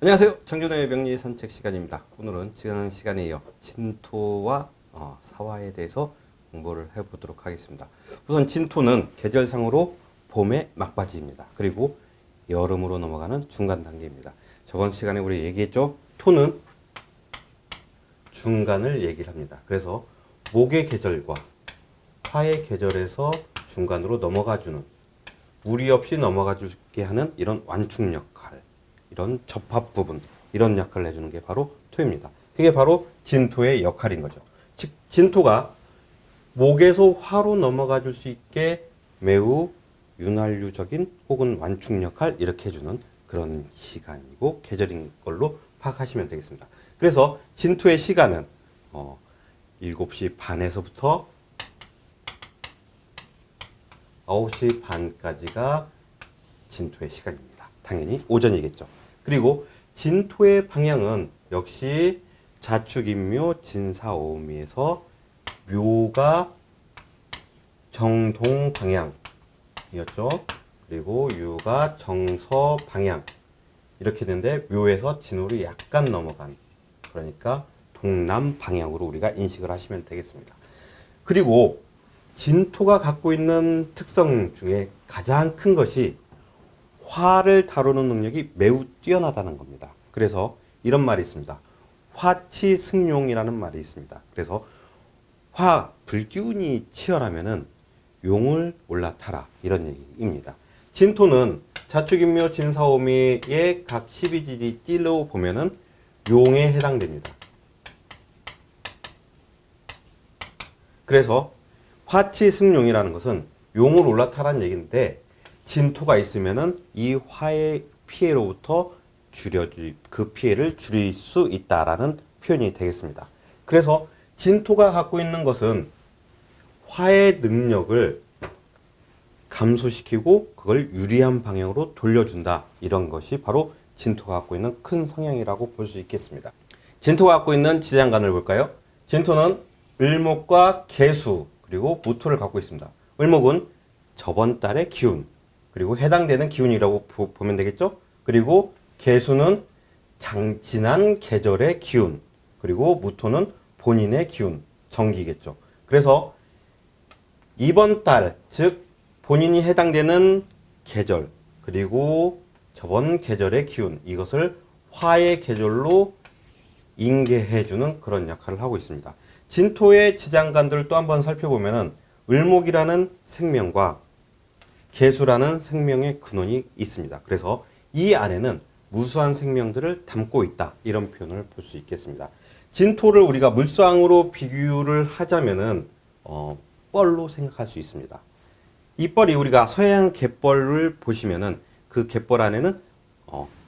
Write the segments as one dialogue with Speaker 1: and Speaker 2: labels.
Speaker 1: 안녕하세요. 정준호의 명리 산책 시간입니다. 오늘은 지난 시간에 이어 진토와 사화에 대해서 공부를 해보도록 하겠습니다. 우선 진토는 계절상으로 봄의 막바지입니다. 그리고 여름으로 넘어가는 중간 단계입니다. 저번 시간에 우리 얘기했죠? 토는 중간을 얘기를 합니다. 그래서 목의 계절과 화의 계절에서 중간으로 넘어가주는, 무리 없이 넘어가주게 하는 이런 완충 역할, 이런 접합 부분, 이런 역할을 해주는 게 바로 토입니다. 그게 바로 진토의 역할인 거죠. 즉 진토가 목에서 화로 넘어가 줄 수 있게 매우 윤활유적인 혹은 완충 역할 이렇게 해주는 그런 시간이고 계절인 걸로 파악하시면 되겠습니다. 그래서 진토의 시간은 7시 반에서부터 9시 반까지가 진토의 시간입니다. 당연히 오전이겠죠. 그리고 진토의 방향은 역시 자축인묘 진사오미에서 묘가 정동 방향이었죠. 그리고 유가 정서 방향 이렇게 되는데 묘에서 진호로 약간 넘어간, 그러니까 동남 방향으로 우리가 인식을 하시면 되겠습니다. 그리고 진토가 갖고 있는 특성 중에 가장 큰 것이 화를 다루는 능력이 매우 뛰어나다는 겁니다. 그래서 이런 말이 있습니다. 화치승용이라는 말이 있습니다. 그래서 불기운이 치열하면은 용을 올라타라 이런 얘기입니다. 진토는 자축인묘 진사오미의 각 12지지 띠로 보면은 용에 해당됩니다. 그래서 화치승용이라는 것은 용을 올라타라는 얘기인데 진토가 있으면은 이 화의 피해로부터 그 피해를 줄일 수 있다라는 표현이 되겠습니다. 그래서 진토가 갖고 있는 것은 화의 능력을 감소시키고 그걸 유리한 방향으로 돌려준다. 이런 것이 바로 진토가 갖고 있는 큰 성향이라고 볼 수 있겠습니다. 진토가 갖고 있는 지장간을 볼까요? 진토는 을목과 계수 그리고 무토를 갖고 있습니다. 을목은 저번 달의 기운, 그리고 해당되는 기운이라고 보면 되겠죠? 그리고 계수는 지난 계절의 기운, 그리고 무토는 본인의 기운, 정기겠죠. 그래서 이번 달, 즉 본인이 해당되는 계절, 그리고 저번 계절의 기운, 이것을 화의 계절로 인계해주는 그런 역할을 하고 있습니다. 진토의 지장간들을 또 한번 살펴보면은 을목이라는 생명과 계수라는 생명의 근원이 있습니다. 그래서 이 안에는 무수한 생명들을 담고 있다. 이런 표현을 볼 수 있겠습니다. 진토를 우리가 물상으로 비교를 하자면은 뻘로 생각할 수 있습니다. 이 뻘이 우리가 서해안 갯벌을 보시면은 그 갯벌 안에는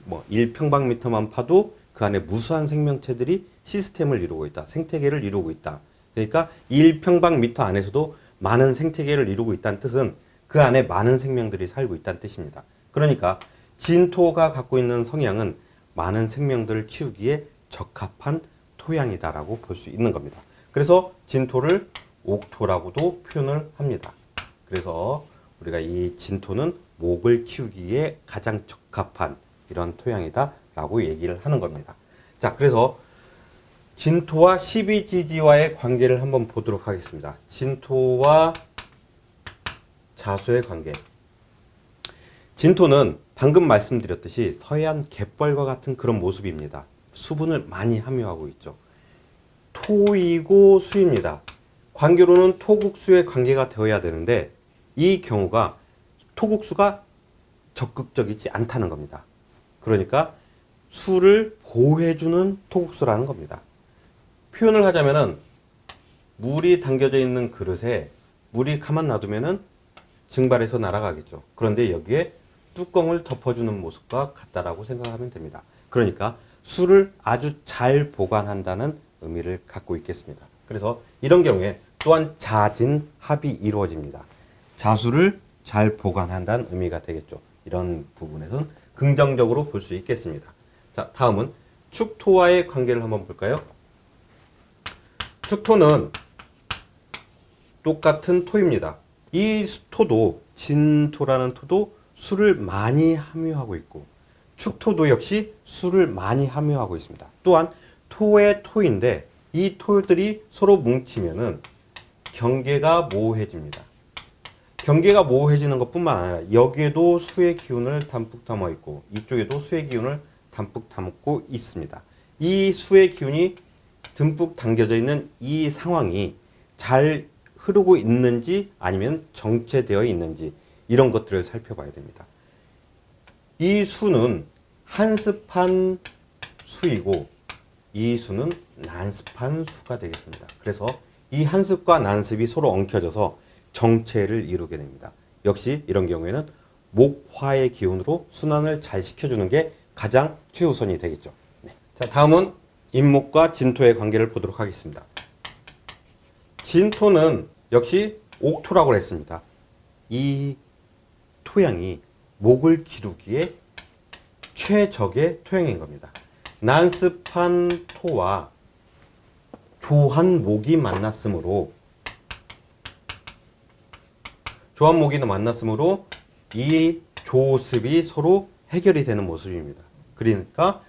Speaker 1: 1평방미터만 파도 그 안에 무수한 생명체들이 시스템을 이루고 있다. 생태계를 이루고 있다. 그러니까 1평방미터 안에서도 많은 생태계를 이루고 있다는 뜻은 그 안에 많은 생명들이 살고 있다는 뜻입니다. 그러니까 진토가 갖고 있는 성향은 많은 생명들을 키우기에 적합한 토양이다라고 볼 수 있는 겁니다. 그래서 진토를 옥토라고도 표현을 합니다. 그래서 우리가 이 진토는 목을 키우기에 가장 적합한 이런 토양이다라고 얘기를 하는 겁니다. 자, 그래서 진토와 12지지와의 관계를 한번 보도록 하겠습니다. 진토와 자수의 관계. 진토는 방금 말씀드렸듯이 서해안 갯벌과 같은 그런 모습입니다. 수분을 많이 함유하고 있죠. 토이고 수입니다. 관계로는 토국수의 관계가 되어야 되는데 이 경우가 토국수가 적극적이지 않다는 겁니다. 그러니까 수를 보호해주는 토국수라는 겁니다. 표현을 하자면은 물이 담겨져 있는 그릇에 물이 가만 놔두면은 증발해서 날아가겠죠. 그런데 여기에 뚜껑을 덮어주는 모습과 같다라고 생각하면 됩니다. 그러니까 술을 아주 잘 보관한다는 의미를 갖고 있겠습니다. 그래서 이런 경우에 또한 자진합이 이루어집니다. 자수를 잘 보관한다는 의미가 되겠죠. 이런 부분에서는 긍정적으로 볼 수 있겠습니다. 자, 다음은 축토와의 관계를 한번 볼까요? 축토는 똑같은 토입니다. 이 토도 진토라는 토도 술을 많이 함유하고 있고 축토도 역시 수를 많이 함유하고 있습니다. 또한 토의 토인데 이 토들이 서로 뭉치면은 경계가 모호해집니다. 경계가 모호해지는 것뿐만 아니라 여기에도 수의 기운을 담뿍 담아 있고 이쪽에도 수의 기운을 담뿍 담고 있습니다. 이 수의 기운이 듬뿍 담겨져 있는 이 상황이 잘 흐르고 있는지 아니면 정체되어 있는지 이런 것들을 살펴봐야 됩니다. 이 수는 한습한 수이고 이 수는 난습한 수가 되겠습니다. 그래서 이 한습과 난습이 서로 엉켜져서 정체를 이루게 됩니다. 역시 이런 경우에는 목화의 기운으로 순환을 잘 시켜주는 게 가장 최우선이 되겠죠. 네. 자, 다음은 임목과 진토의 관계를 보도록 하겠습니다. 진토는 역시 옥토라고 했습니다. 이 토양이 목을 기르기에 최적의 토양인 겁니다. 난습한 토와 조한 목이 만났으므로 이 조습이 서로 해결이 되는 모습입니다. 그러니까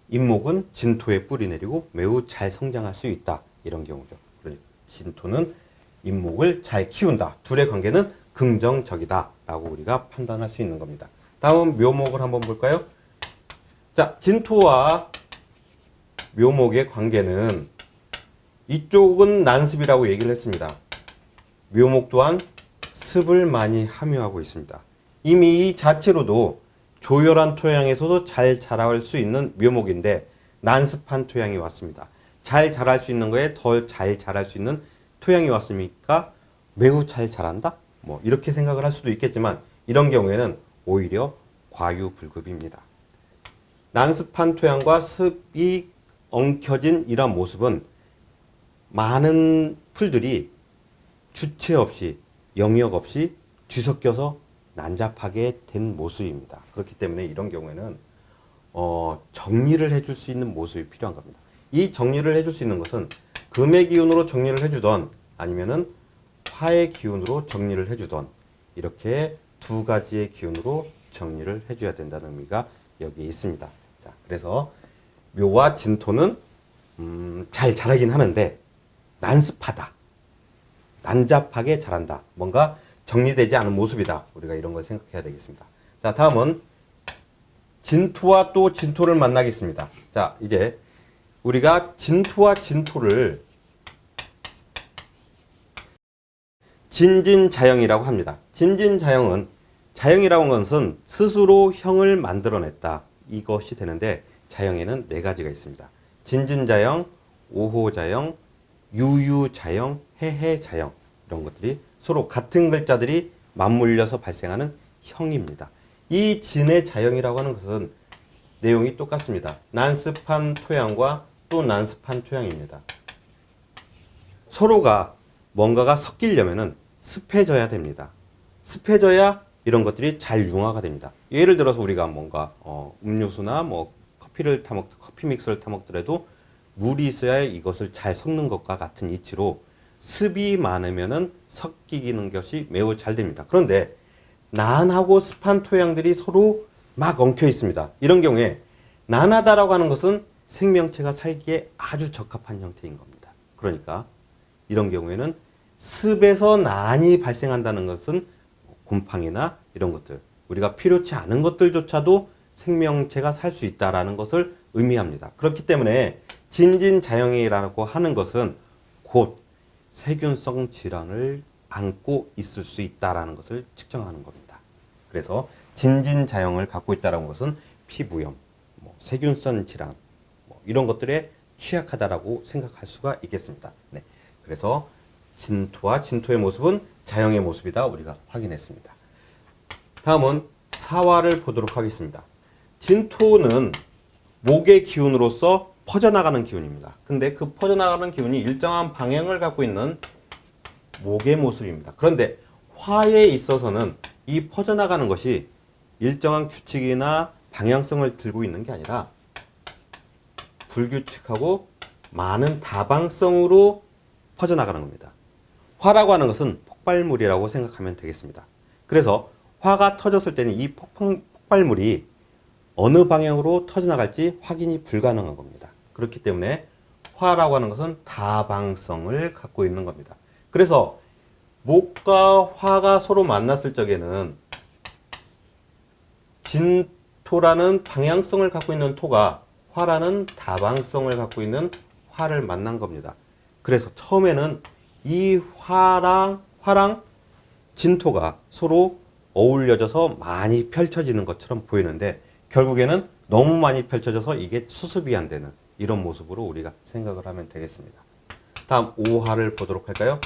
Speaker 1: 임목은 진토에 뿌리 내리고 매우 잘 성장할 수 있다. 이런 경우죠. 그러니까 진토는 임목을 잘 키운다. 둘의 관계는 긍정적이다. 라고 우리가 판단할 수 있는 겁니다. 다음 묘목을 한번 볼까요? 자, 진토와 묘목의 관계는 이쪽은 난습이라고 얘기를 했습니다. 묘목 또한 습을 많이 함유하고 있습니다. 이미 이 자체로도 조열한 토양에서도 잘 자랄 수 있는 묘목인데 난습한 토양이 왔습니다. 잘 자랄 수 있는 거에 더 잘 자랄 수 있는 토양이 왔으니까 매우 잘 자란다? 뭐 이렇게 생각을 할 수도 있겠지만 이런 경우에는 오히려 과유불급입니다. 난습한 토양과 습이 엉켜진 이런 모습은 많은 풀들이 주체 없이 영역 없이 뒤섞여서 난잡하게 된 모습입니다. 그렇기 때문에 이런 경우에는 정리를 해줄 수 있는 모습이 필요한 겁니다. 이 정리를 해줄 수 있는 것은 금의 기운으로 정리를 해주던 아니면은 화의 기운으로 정리를 해주던 이렇게 두 가지의 기운으로 정리를 해줘야 된다는 의미가 여기에 있습니다. 자, 그래서 묘와 진토는 잘 자라긴 하는데 난습하다. 난잡하게 자란다. 뭔가 정리되지 않은 모습이다. 우리가 이런 걸 생각해야 되겠습니다. 자, 다음은 진토와 또 진토를 만나겠습니다. 자, 이제 우리가 진토와 진토를 진진자형이라고 합니다. 진진자형은 자형이라고 하는 것은 스스로 형을 만들어냈다. 이것이 되는데 자형에는 네 가지가 있습니다. 진진자형, 오호자형, 유유자형, 해해자형 이런 것들이 서로 같은 글자들이 맞물려서 발생하는 형입니다. 이 진의 자형이라고 하는 것은 내용이 똑같습니다. 난습한 토양과 또 난습한 토양입니다. 서로가 뭔가가 섞이려면은 습해져야 됩니다. 습해져야 이런 것들이 잘 융화가 됩니다. 예를 들어서 우리가 뭔가 음료수나 뭐 커피 믹스를 타먹더라도 물이 있어야 이것을 잘 섞는 것과 같은 이치로 습이 많으면은 섞이는 것이 매우 잘 됩니다. 그런데 난하고 습한 토양들이 서로 막 엉켜 있습니다. 이런 경우에 난하다라고 하는 것은 생명체가 살기에 아주 적합한 형태인 겁니다. 그러니까 이런 경우에는 습에서 난이 발생한다는 것은 곰팡이나 이런 것들, 우리가 필요치 않은 것들조차도 생명체가 살 수 있다라는 것을 의미합니다. 그렇기 때문에 진진자형이라고 하는 것은 곧 세균성 질환을 안고 있을 수 있다라는 것을 측정하는 겁니다. 그래서 진진자형을 갖고 있다는 것은 피부염, 세균성 질환 이런 것들에 취약하다라고 생각할 수가 있겠습니다. 네. 그래서 진토와 진토의 모습은 자형의 모습이다 우리가 확인했습니다. 다음은 사화를 보도록 하겠습니다. 진토는 목의 기운으로서 퍼져나가는 기운입니다. 근데 그 퍼져나가는 기운이 일정한 방향을 갖고 있는 목의 모습입니다. 그런데 화에 있어서는 이 퍼져나가는 것이 일정한 규칙이나 방향성을 들고 있는 게 아니라 불규칙하고 많은 다방성으로 퍼져나가는 겁니다. 화라고 하는 것은 폭발물이라고 생각하면 되겠습니다. 그래서 화가 터졌을 때는 이 폭발물이 어느 방향으로 터져나갈지 확인이 불가능한 겁니다. 그렇기 때문에 화라고 하는 것은 다방성을 갖고 있는 겁니다. 그래서 목과 화가 서로 만났을 적에는 진토라는 방향성을 갖고 있는 토가 화라는 다방성을 갖고 있는 화를 만난 겁니다. 그래서 처음에는 이 화랑 진토가 서로 어울려져서 많이 펼쳐지는 것처럼 보이는데 결국에는 너무 많이 펼쳐져서 이게 수습이 안 되는 이런 모습으로 우리가 생각을 하면 되겠습니다. 다음 5화를 보도록 할까요?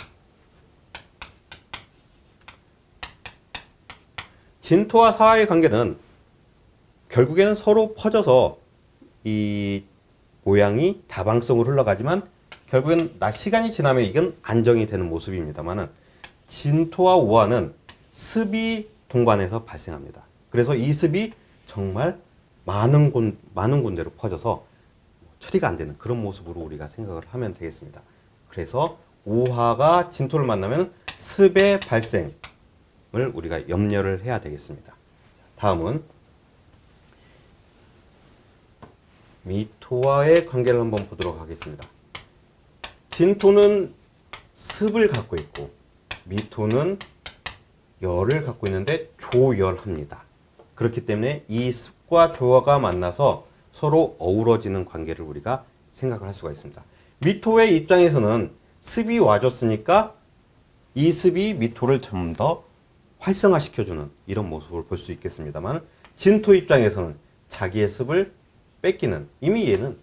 Speaker 1: 진토와 사화의 관계는 결국에는 서로 퍼져서 이 모양이 다방성으로 흘러가지만 결국엔 시간이 지나면 이건 안정이 되는 모습입니다만은 진토와 우화는 습이 동반해서 발생합니다. 그래서 이 습이 정말 많은 군데로 퍼져서 처리가 안 되는 그런 모습으로 우리가 생각을 하면 되겠습니다. 그래서 우화가 진토를 만나면 습의 발생을 우리가 염려를 해야 되겠습니다. 다음은 미토와의 관계를 한번 보도록 하겠습니다. 진토는 습을 갖고 있고 미토는 열을 갖고 있는데 조열합니다. 그렇기 때문에 이 습과 조화가 만나서 서로 어우러지는 관계를 우리가 생각을 할 수가 있습니다. 미토의 입장에서는 습이 와줬으니까 이 습이 미토를 좀 더 활성화시켜주는 이런 모습을 볼 수 있겠습니다만 진토 입장에서는 자기의 습을 뺏기는 이미 얘는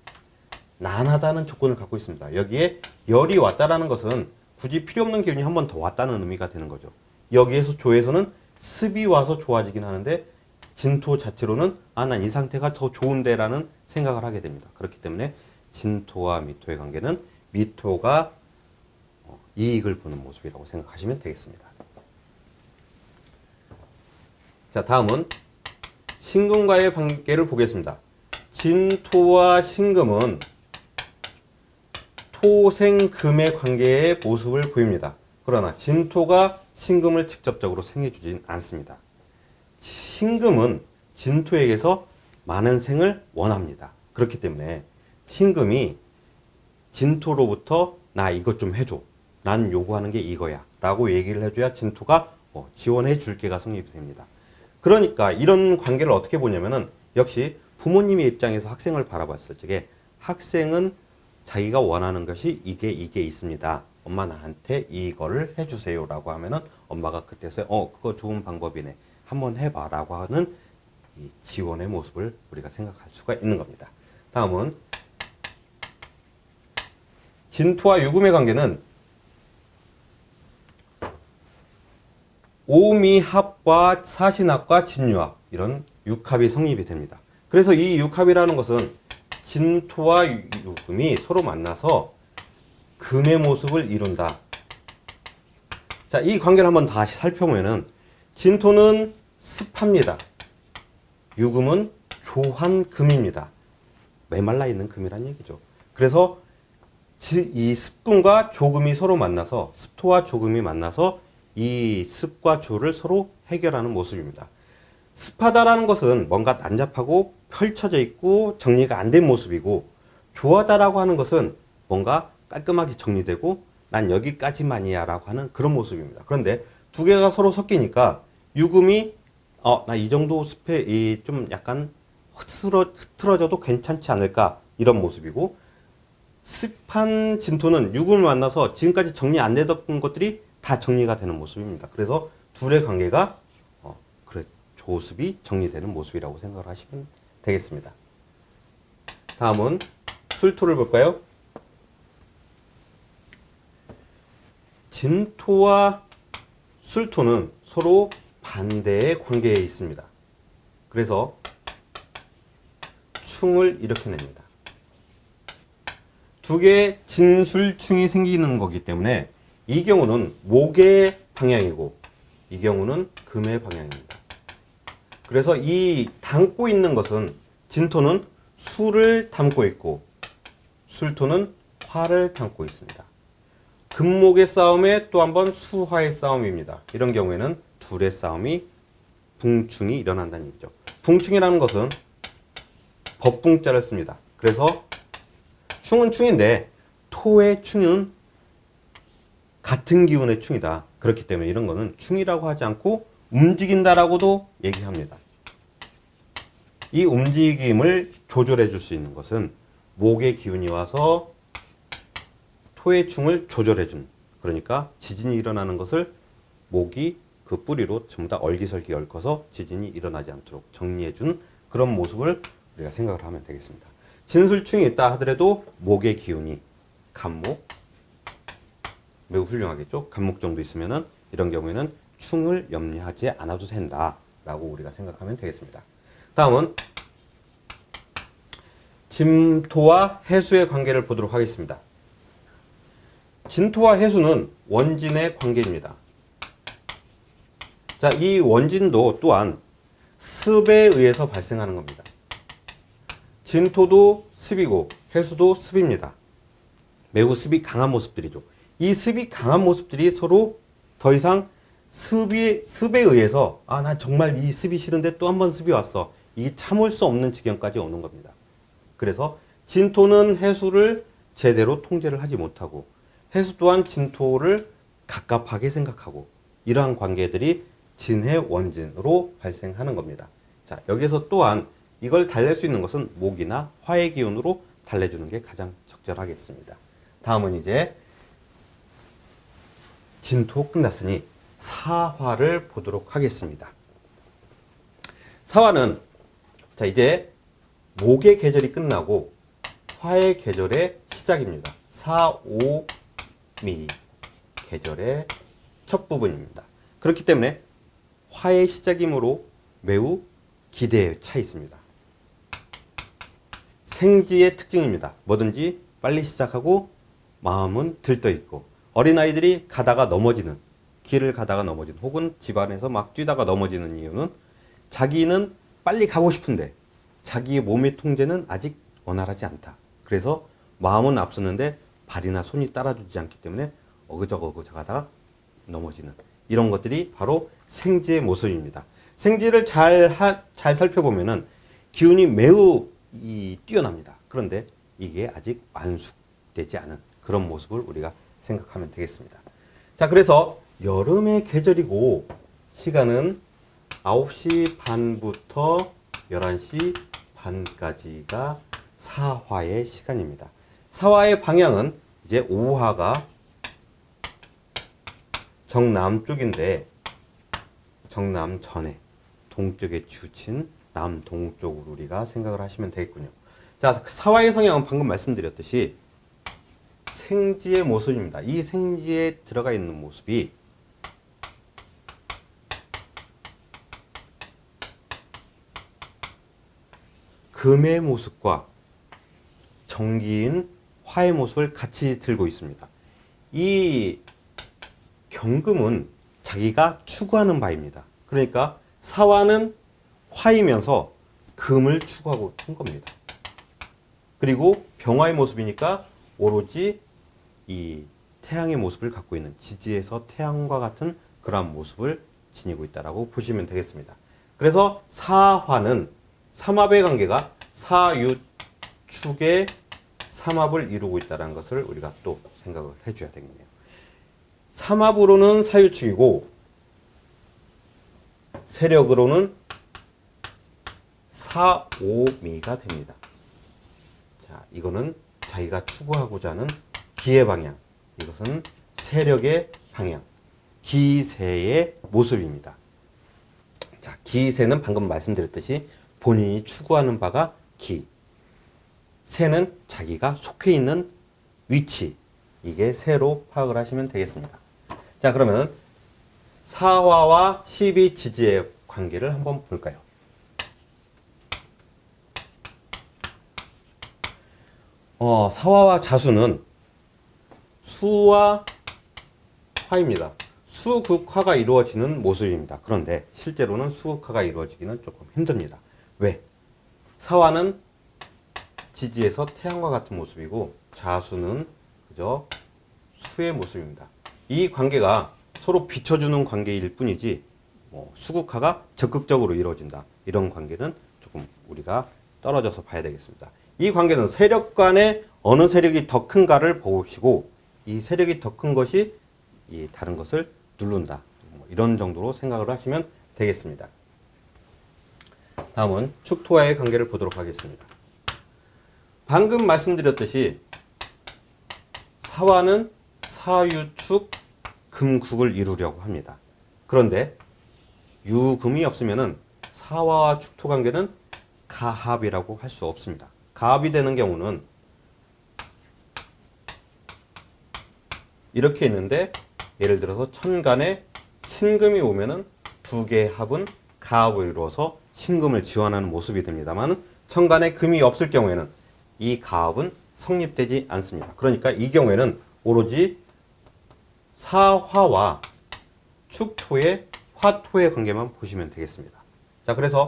Speaker 1: 난하다는 조건을 갖고 있습니다. 여기에 열이 왔다라는 것은 굳이 필요 없는 기운이 한 번 더 왔다는 의미가 되는 거죠. 여기에서 조에서는 습이 와서 좋아지긴 하는데 진토 자체로는 난 이 상태가 더 좋은데 라는 생각을 하게 됩니다. 그렇기 때문에 진토와 미토의 관계는 미토가 이익을 보는 모습이라고 생각하시면 되겠습니다. 자, 다음은 신금과의 관계를 보겠습니다. 진토와 신금은 토생금의 관계의 모습을 보입니다. 그러나 진토가 신금을 직접적으로 생해주진 않습니다. 신금은 진토에게서 많은 생을 원합니다. 그렇기 때문에 신금이 진토로부터 나 이것 좀 해줘. 난 요구하는 게 이거야. 라고 얘기를 해줘야 진토가 지원해 줄게가 성립이 됩니다. 그러니까 이런 관계를 어떻게 보냐면은 역시 부모님의 입장에서 학생을 바라봤을 적에 학생은 자기가 원하는 것이 이게 있습니다. 엄마 나한테 이거를 해주세요 라고 하면은 엄마가 그때서 그거 좋은 방법이네. 한번 해봐 라고 하는 이 지원의 모습을 우리가 생각할 수가 있는 겁니다. 다음은 진토와 유금의 관계는 오미합과 사신합과 진유합 이런 육합이 성립이 됩니다. 그래서 이 육합이라는 것은 진토와 유금이 서로 만나서 금의 모습을 이룬다. 자, 이 관계를 한번 다시 살펴보면은 진토는 습합니다. 유금은 조한 금입니다. 메말라 있는 금이란 얘기죠. 그래서 이 습금과 조금이 서로 만나서 습토와 조금이 만나서 이 습과 조를 서로 해결하는 모습입니다. 습하다라는 것은 뭔가 난잡하고 펼쳐져 있고 정리가 안 된 모습이고 조하다라고 하는 것은 뭔가 깔끔하게 정리되고 난 여기까지만이야 라고 하는 그런 모습입니다. 그런데 두 개가 서로 섞이니까 유금이 나 이 정도 습에 좀 약간 흐트러져도 괜찮지 않을까 이런 모습이고 습한 진토는 유금을 만나서 지금까지 정리 안 되던 것들이 다 정리가 되는 모습입니다. 그래서 둘의 관계가 조습이 정리되는 모습이라고 생각을 하시면 되겠습니다. 다음은 술토를 볼까요? 진토와 술토는 서로 반대의 관계에 있습니다. 그래서 충을 이렇게 냅니다. 두 개의 진술충이 생기는 거기 때문에 이 경우는 목의 방향이고 이 경우는 금의 방향입니다. 그래서 이 담고 있는 것은 진토는 수를 담고 있고 술토는 화를 담고 있습니다. 금목의 싸움에 또 한 번 수화의 싸움입니다. 이런 경우에는 둘의 싸움이 붕충이 일어난다는 얘기죠. 붕충이라는 것은 법붕자를 씁니다. 그래서 충은 충인데 토의 충은 같은 기운의 충이다. 그렇기 때문에 이런 거는 충이라고 하지 않고 움직인다라고도 얘기합니다. 이 움직임을 조절해 줄 수 있는 것은 목의 기운이 와서 토의 충을 조절해 준, 그러니까 지진이 일어나는 것을 목이 그 뿌리로 전부 다 얼기설기 얽어서 지진이 일어나지 않도록 정리해 준 그런 모습을 우리가 생각을 하면 되겠습니다. 진술충이 있다 하더라도 목의 기운이 간목, 매우 훌륭하겠죠. 간목 정도 있으면은 이런 경우에는 충을 염려하지 않아도 된다라고 우리가 생각하면 되겠습니다. 다음은 진토와 해수의 관계를 보도록 하겠습니다. 진토와 해수는 원진의 관계입니다. 자, 이 원진도 또한 습에 의해서 발생하는 겁니다. 진토도 습이고 해수도 습입니다. 매우 습이 강한 모습들이죠. 이 습이 강한 모습들이 서로 더 이상 습에 의해서 나 정말 이 습이 싫은데 또 한 번 습이 왔어. 이게 참을 수 없는 지경까지 오는 겁니다. 그래서 진토는 해수를 제대로 통제를 하지 못하고 해수 또한 진토를 갑갑하게 생각하고 이러한 관계들이 진해 원진으로 발생하는 겁니다. 자, 여기서 또한 이걸 달랠 수 있는 것은 목이나 화의 기운으로 달래주는 게 가장 적절하겠습니다. 다음은 이제 진토 끝났으니 사화를 보도록 하겠습니다. 사화는 자 이제 목의 계절이 끝나고 화의 계절의 시작입니다. 사오미 계절의 첫 부분입니다. 그렇기 때문에 화의 시작이므로 매우 기대에 차 있습니다. 생지의 특징입니다. 뭐든지 빨리 시작하고 마음은 들떠 있고 어린아이들이 가다가 넘어지는, 길을 가다가 넘어지는 혹은 집안에서 막 뛰다가 넘어지는 이유는 자기는 빨리 가고 싶은데 자기의 몸의 통제는 아직 원활하지 않다. 그래서 마음은 앞섰는데 발이나 손이 따라주지 않기 때문에 어그저그 하다가 넘어지는 이런 것들이 바로 생지의 모습입니다. 생지를 잘 살펴보면은 기운이 매우 뛰어납니다. 그런데 이게 아직 완숙되지 않은 그런 모습을 우리가 생각하면 되겠습니다. 자, 그래서 여름의 계절이고 시간은 9시 반부터 11시 반까지가 사화의 시간입니다. 사화의 방향은 이제 오화가 정남쪽인데 정남 전에 동쪽에 치우친 남동쪽으로 우리가 생각을 하시면 되겠군요. 자, 사화의 성향은 방금 말씀드렸듯이 생지의 모습입니다. 이 생지에 들어가 있는 모습이 금의 모습과 정기인 화의 모습을 같이 들고 있습니다. 이 경금은 자기가 추구하는 바입니다. 그러니까 사화는 화이면서 금을 추구하고 한 겁니다. 그리고 병화의 모습이니까 오로지 이 태양의 모습을 갖고 있는 지지에서 태양과 같은 그러한 모습을 지니고 있다라고 보시면 되겠습니다. 그래서 사화는 삼합의 관계가 사유축의 삼합을 이루고 있다는 것을 우리가 또 생각을 해줘야 되겠네요. 삼합으로는 사유축이고 세력으로는 사오미가 됩니다. 자, 이거는 자기가 추구하고자 하는 기의 방향, 이것은 세력의 방향, 기세의 모습입니다. 자, 기세는 방금 말씀드렸듯이 본인이 추구하는 바가 기, 세는 자기가 속해 있는 위치, 이게 세로 파악을 하시면 되겠습니다. 자, 그러면 사화와 십이지지의 관계를 한번 볼까요? 사화와 자수는 수와 화입니다. 수극화가 이루어지는 모습입니다. 그런데 실제로는 수극화가 이루어지기는 조금 힘듭니다. 왜? 사화는 지지에서 태양과 같은 모습이고 자수는 그저 수의 모습입니다. 이 관계가 서로 비춰주는 관계일 뿐이지 수극화가 적극적으로 이루어진다. 이런 관계는 조금 우리가 떨어져서 봐야 되겠습니다. 이 관계는 세력 간에 어느 세력이 더 큰가를 보시고 이 세력이 더 큰 것이 이 다른 것을 누른다. 이런 정도로 생각을 하시면 되겠습니다. 다음은 축토와의 관계를 보도록 하겠습니다. 방금 말씀드렸듯이 사화는 사유축 금국을 이루려고 합니다. 그런데 유금이 없으면은 사화와 축토 관계는 가합이라고 할 수 없습니다. 가합이 되는 경우는 이렇게 있는데 예를 들어서 천간에 신금이 오면은 두 개의 합은 가합을 이루어서 신금을 지원하는 모습이 됩니다만 천간에 금이 없을 경우에는 이 가합은 성립되지 않습니다. 그러니까 이 경우에는 오로지 사화와 축토의 화토의 관계만 보시면 되겠습니다. 자, 그래서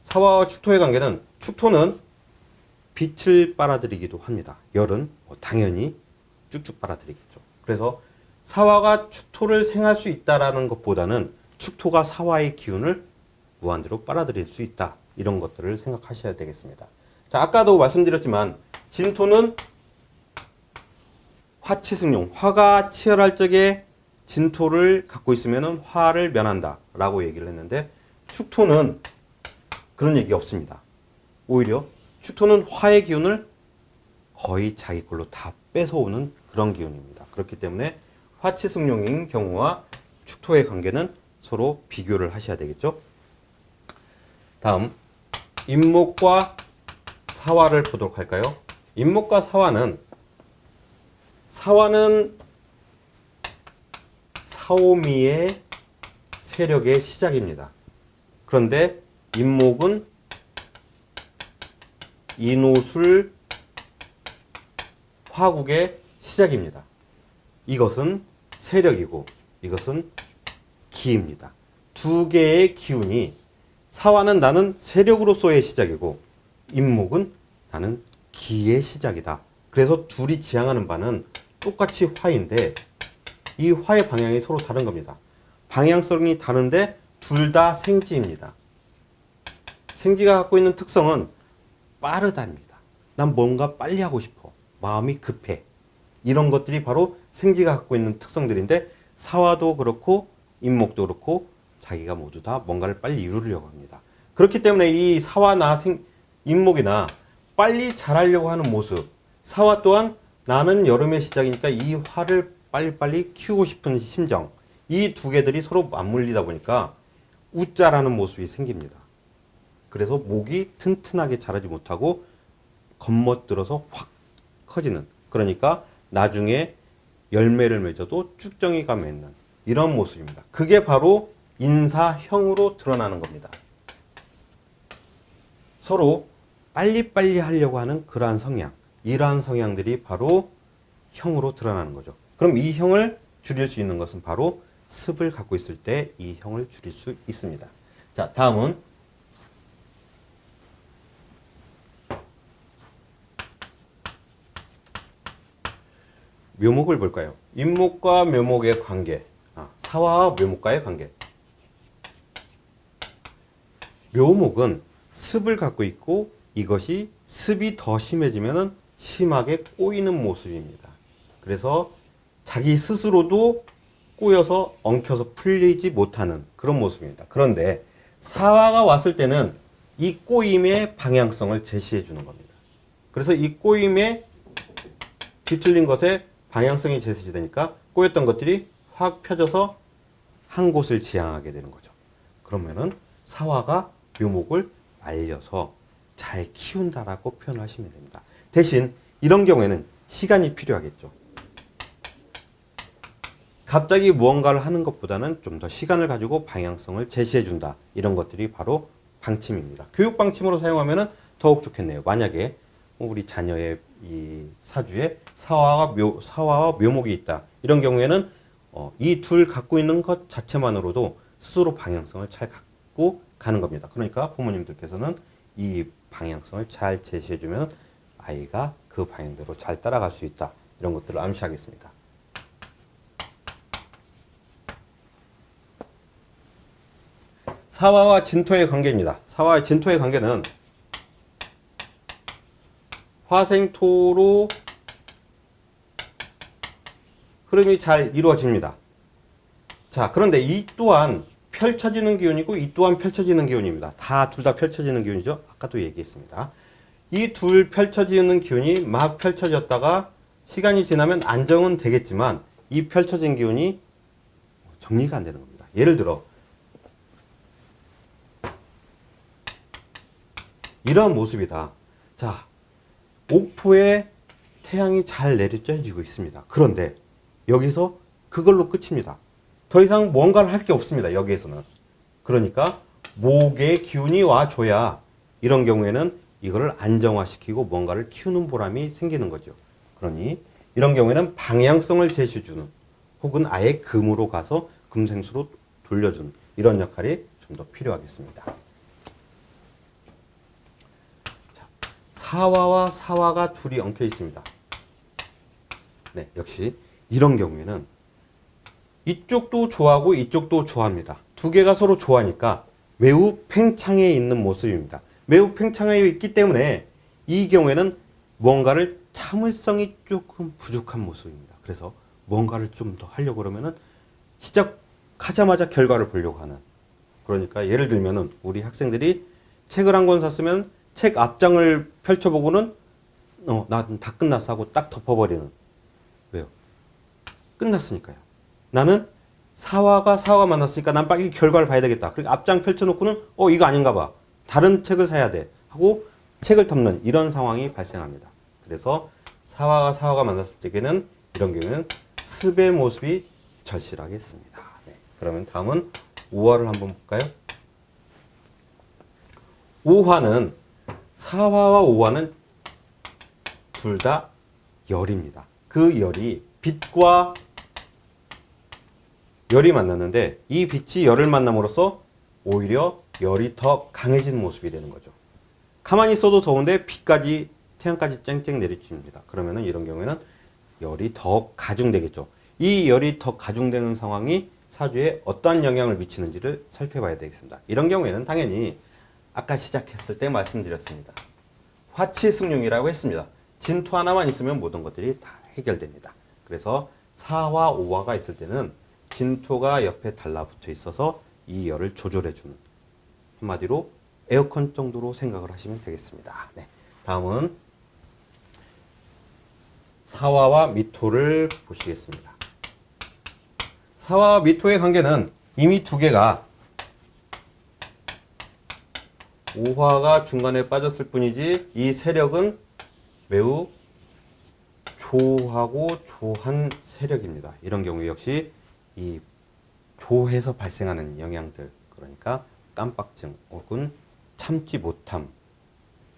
Speaker 1: 사화와 축토의 관계는 축토는 빛을 빨아들이기도 합니다. 열은 당연히 쭉쭉 빨아들이겠죠. 그래서 사화가 축토를 생할 수 있다라는 것보다는 축토가 사화의 기운을 무한대로 빨아들일 수 있다. 이런 것들을 생각하셔야 되겠습니다. 자, 아까도 말씀드렸지만 진토는 화치승용, 화가 치열할 적에 진토를 갖고 있으면 화를 면한다 라고 얘기를 했는데 축토는 그런 얘기 없습니다. 오히려 축토는 화의 기운을 거의 자기 걸로 다 뺏어오는 그런 기운입니다. 그렇기 때문에 화치승용인 경우와 축토의 관계는 서로 비교를 하셔야 되겠죠. 다음 임목과 사화를 보도록 할까요? 임목과 사화는 사오미의 세력의 시작입니다. 그런데 임목은 인호술 화국의 시작입니다. 이것은 세력이고 이것은 기입니다. 두 개의 기운이 사화는 나는 세력으로서의 시작이고 임목은 나는 기의 시작이다. 그래서 둘이 지향하는 바는 똑같이 화인데 이 화의 방향이 서로 다른 겁니다. 방향성이 다른데 둘 다 생지입니다. 생지가 갖고 있는 특성은 빠르다입니다. 난 뭔가 빨리 하고 싶어. 마음이 급해. 이런 것들이 바로 생지가 갖고 있는 특성들인데 사화도 그렇고 임목도 그렇고 자기가 모두 다 뭔가를 빨리 이루려고 합니다. 그렇기 때문에 이 사화나 임목이나 빨리 잘하려고 하는 모습, 사화 또한 나는 여름의 시작이니까 이 화를 빨리빨리 키우고 싶은 심정, 이 두 개들이 서로 맞물리다 보니까 우짜라는 모습이 생깁니다. 그래서 목이 튼튼하게 자라지 못하고 겉멋들어서 확 커지는, 그러니까 나중에 열매를 맺어도 쭉정이가 맺는 이런 모습입니다. 그게 바로 인사형으로 드러나는 겁니다. 서로 빨리빨리 하려고 하는 그러한 성향, 이러한 성향들이 바로 형으로 드러나는 거죠. 그럼 이 형을 줄일 수 있는 것은 바로 습을 갖고 있을 때 이 형을 줄일 수 있습니다. 자, 다음은 묘목을 볼까요? 임목과 묘목의 관계, 사화와 묘목과의 관계. 묘목은 습을 갖고 있고 이것이 습이 더 심해지면 심하게 꼬이는 모습입니다. 그래서 자기 스스로도 꼬여서 엉켜서 풀리지 못하는 그런 모습입니다. 그런데 사화가 왔을 때는 이 꼬임의 방향성을 제시해 주는 겁니다. 그래서 이 꼬임의 뒤틀린 것에 방향성이 제시되니까 꼬였던 것들이 확 펴져서 한 곳을 지향하게 되는 거죠. 그러면은 사화가 묘목을 말려서 잘 키운다라고 표현하시면 됩니다. 대신 이런 경우에는 시간이 필요하겠죠. 갑자기 무언가를 하는 것보다는 좀 더 시간을 가지고 방향성을 제시해 준다. 이런 것들이 바로 방침입니다. 교육 방침으로 사용하면 더욱 좋겠네요. 만약에 우리 자녀의 이 사주에 사화와 묘목이 있다. 이런 경우에는 이 둘 갖고 있는 것 자체만으로도 스스로 방향성을 잘 갖고 가는 겁니다. 그러니까 부모님들께서는 이 방향성을 잘 제시해주면 아이가 그 방향대로 잘 따라갈 수 있다. 이런 것들을 암시하겠습니다. 사화와 진토의 관계입니다. 사화와 진토의 관계는 화생토로 흐름이 잘 이루어집니다. 자, 그런데 이 또한 펼쳐지는 기운이고 이 또한 펼쳐지는 기운입니다. 둘 다 펼쳐지는 기운이죠. 아까도 얘기했습니다. 이 둘 펼쳐지는 기운이 막 펼쳐졌다가 시간이 지나면 안정은 되겠지만 이 펼쳐진 기운이 정리가 안 되는 겁니다. 예를 들어 이런 모습이다. 자, 옥포에 태양이 잘 내리쬐지고 있습니다. 그런데 여기서 그걸로 끝입니다. 더 이상 뭔가를 할 게 없습니다. 여기에서는. 그러니까 목의 기운이 와줘야 이런 경우에는 이거를 안정화시키고 뭔가를 키우는 보람이 생기는 거죠. 그러니 이런 경우에는 방향성을 제시해주는 혹은 아예 금으로 가서 금생수로 돌려주는 이런 역할이 좀 더 필요하겠습니다. 자, 사화와 사화가 둘이 엉켜 있습니다. 네, 역시 이런 경우에는 이쪽도 좋아하고 이쪽도 좋아합니다. 두 개가 서로 좋아하니까 매우 팽창해 있는 모습입니다. 매우 팽창해 있기 때문에 이 경우에는 뭔가를 참을성이 조금 부족한 모습입니다. 그래서 뭔가를 좀 더 하려고 그러면은 시작하자마자 결과를 보려고 하는. 그러니까 예를 들면은 우리 학생들이 책을 한 권 샀으면 책 앞장을 펼쳐보고는 난 다 끝났어 하고 딱 덮어버리는. 왜요? 끝났으니까요. 나는 사화가 만났으니까 난 빨리 결과를 봐야 되겠다. 그러니까 앞장 펼쳐놓고는 이거 아닌가 봐. 다른 책을 사야 돼. 하고 책을 덮는 이런 상황이 발생합니다. 그래서 사화가 만났을 때에는 이런 경우는 습의 모습이 절실하겠습니다. 네. 그러면 다음은 오화를 한번 볼까요? 오화는 사화와 오화는 둘 다 열입니다. 그 열이 빛과 열이 만났는데 이 빛이 열을 만남으로써 오히려 열이 더 강해지는 모습이 되는 거죠. 가만히 있어도 더운데 빛까지 태양까지 쨍쨍 내리칩니다. 그러면은 이런 경우에는 열이 더 가중되겠죠. 이 열이 더 가중되는 상황이 사주에 어떠한 영향을 미치는지를 살펴봐야 되겠습니다. 이런 경우에는 당연히 아까 시작했을 때 말씀드렸습니다. 화치승용이라고 했습니다. 진토 하나만 있으면 모든 것들이 다 해결됩니다. 그래서 사화, 오화가 있을 때는 진토가 옆에 달라붙어 있어서 이 열을 조절해주는, 한마디로 에어컨 정도로 생각을 하시면 되겠습니다. 네. 다음은 사화와 미토를 보시겠습니다. 사화와 미토의 관계는 이미 두 개가 오화가 중간에 빠졌을 뿐이지 이 세력은 매우 조하고 조한 세력입니다. 이런 경우 역시 이 조해서 발생하는 영향들, 그러니까 깜빡증 혹은 참지 못함,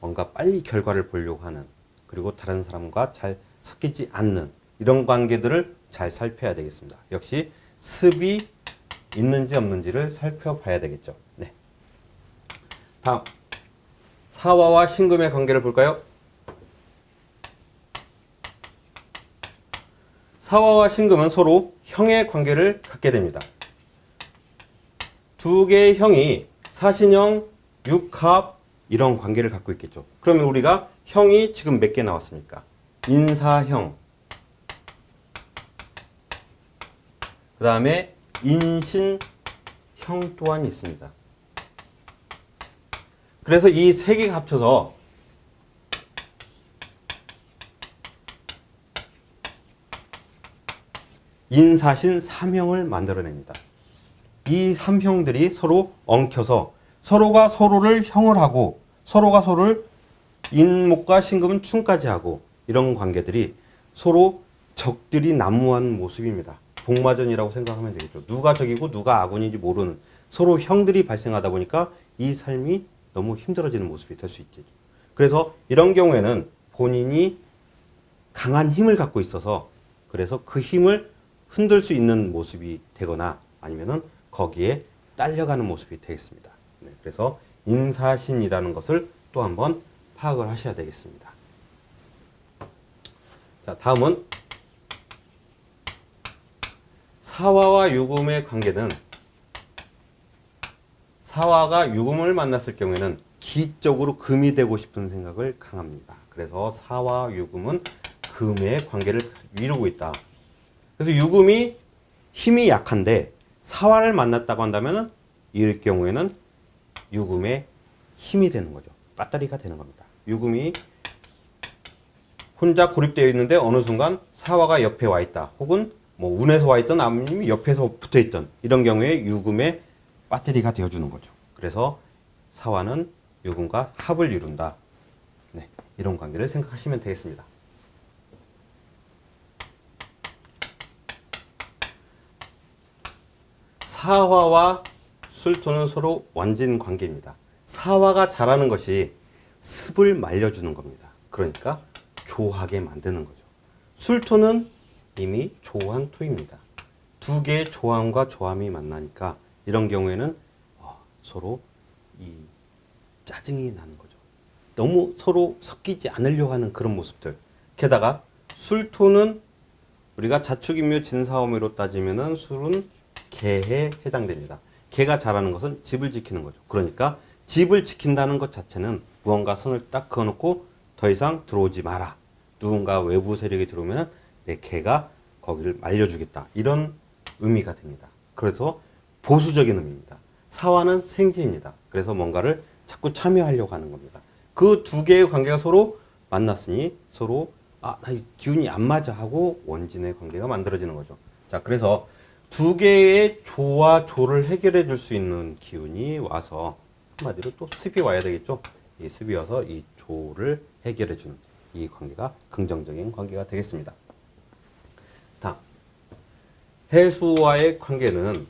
Speaker 1: 뭔가 빨리 결과를 보려고 하는, 그리고 다른 사람과 잘 섞이지 않는 이런 관계들을 잘 살펴야 되겠습니다. 역시 습이 있는지 없는지를 살펴봐야 되겠죠. 네. 다음 사화와 신금의 관계를 볼까요? 사화와 신금은 서로 형의 관계를 갖게 됩니다. 두 개의 형이 사신형, 육합 이런 관계를 갖고 있겠죠. 그러면 우리가 형이 지금 몇 개 나왔습니까? 인사형, 그 다음에 인신형 또한 있습니다. 그래서 이 세 개가 합쳐서 인사신 삼형을 만들어냅니다. 이 삼형들이 서로 엉켜서 서로가 서로를 형을 하고 서로가 서로를 인목과 신금은 충까지 하고 이런 관계들이 서로 적들이 난무하는 모습입니다. 복마전이라고 생각하면 되겠죠. 누가 적이고 누가 아군인지 모르는 서로 형들이 발생하다 보니까 이 삶이 너무 힘들어지는 모습이 될 수 있겠죠. 그래서 이런 경우에는 본인이 강한 힘을 갖고 있어서 그래서 그 힘을 흔들 수 있는 모습이 되거나 아니면은 거기에 딸려가는 모습이 되겠습니다. 네, 그래서 인사신이라는 것을 또 한번 파악을 하셔야 되겠습니다. 자, 다음은 사화와 유금의 관계는 사화가 유금을 만났을 경우에는 기적으로 금이 되고 싶은 생각을 강합니다. 그래서 사와 유금은 금의 관계를 이루고 있다. 그래서 유금이 힘이 약한데 사화를 만났다고 한다면 이럴 경우에는 유금의 힘이 되는 거죠. 배터리가 되는 겁니다. 유금이 혼자 고립되어 있는데 어느 순간 사화가 옆에 와 있다. 혹은 뭐 운에서 와 있던 아니면 옆에서 붙어 있던 이런 경우에 유금의 배터리가 되어주는 거죠. 그래서 사화는 유금과 합을 이룬다. 네, 이런 관계를 생각하시면 되겠습니다. 사화와 술토는 서로 원진 관계입니다. 사화가 잘하는 것이 습을 말려주는 겁니다. 그러니까 조하게 만드는 거죠. 술토는 이미 조한 토입니다. 두 개의 조함과 조함이 만나니까 이런 경우에는 서로 이 짜증이 나는 거죠. 너무 서로 섞이지 않으려고 하는 그런 모습들. 게다가 술토는 우리가 자축인묘 진사오미로 따지면은 술은 개에 해당됩니다. 개가 잘하는 것은 집을 지키는 거죠. 그러니까 집을 지킨다는 것 자체는 무언가 선을 딱 그어놓고 더 이상 들어오지 마라. 누군가 외부 세력이 들어오면 내 개가 거기를 말려주겠다. 이런 의미가 됩니다. 그래서 보수적인 의미입니다. 사화는 생지입니다. 그래서 뭔가를 자꾸 참여하려고 하는 겁니다. 그 두 개의 관계가 서로 만났으니 서로 나 기운이 안 맞아 하고 원진의 관계가 만들어지는 거죠. 자, 그래서 두 개의 조와 조를 해결해 줄 수 있는 기운이 와서 한마디로 또 습이 와야 되겠죠. 이 습이 와서 이 조를 해결해 주는 이 관계가 긍정적인 관계가 되겠습니다. 다음, 해수와의 관계는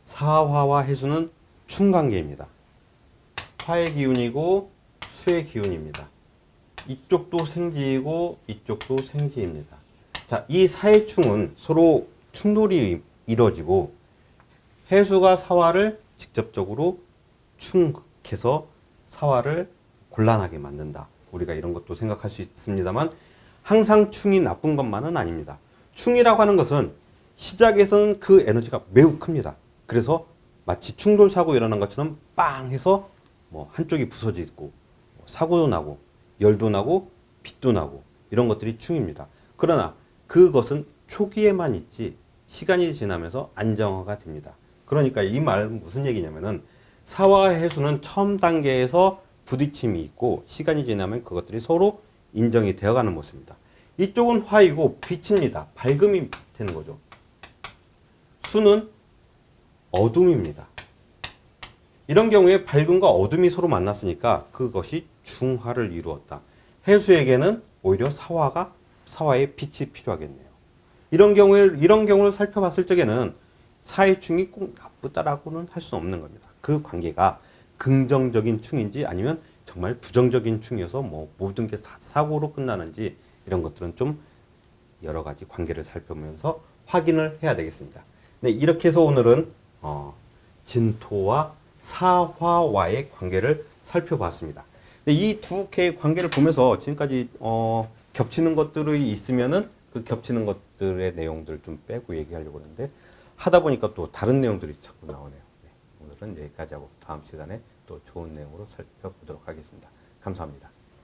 Speaker 1: 사화와 해수는 충관계입니다. 화의 기운이고 수의 기운입니다. 이쪽도 생지이고 이쪽도 생지입니다. 자, 이 사해충은 서로 충돌이 이루어지고 해수가 사화를 직접적으로 충해서 사화를 곤란하게 만든다. 우리가 이런 것도 생각할 수 있습니다만 항상 충이 나쁜 것만은 아닙니다. 충이라고 하는 것은 시작에서는 그 에너지가 매우 큽니다. 그래서 마치 충돌 사고 일어난 것처럼 빵 해서 뭐 한쪽이 부서지고 사고도 나고 열도 나고 빛도 나고 이런 것들이 충입니다. 그러나 그것은 초기에만 있지 시간이 지나면서 안정화가 됩니다. 그러니까 이 말은 무슨 얘기냐면은 사화와 해수는 처음 단계에서 부딪힘이 있고 시간이 지나면 그것들이 서로 인정이 되어가는 모습입니다. 이쪽은 화이고 빛입니다. 밝음이 되는 거죠. 수는 어둠입니다. 이런 경우에 밝음과 어둠이 서로 만났으니까 그것이 중화를 이루었다. 해수에게는 오히려 사화의 빛이 필요하겠네요. 이런 경우를 살펴봤을 적에는 사해충이 꼭 나쁘다라고는 할 수는 없는 겁니다. 그 관계가 긍정적인 충인지 아니면 정말 부정적인 충이어서 뭐 모든 게 사고로 끝나는지 이런 것들은 좀 여러 가지 관계를 살펴보면서 확인을 해야 되겠습니다. 네, 이렇게 해서 오늘은 진토와 사화와의 관계를 살펴봤습니다. 이 두 개의 관계를 보면서 지금까지 겹치는 것들이 있으면은 그 겹치는 것들의 내용들을 좀 빼고 얘기하려고 하는데 하다 보니까 또 다른 내용들이 자꾸 나오네요. 네, 오늘은 여기까지 하고 다음 시간에 또 좋은 내용으로 살펴보도록 하겠습니다. 감사합니다.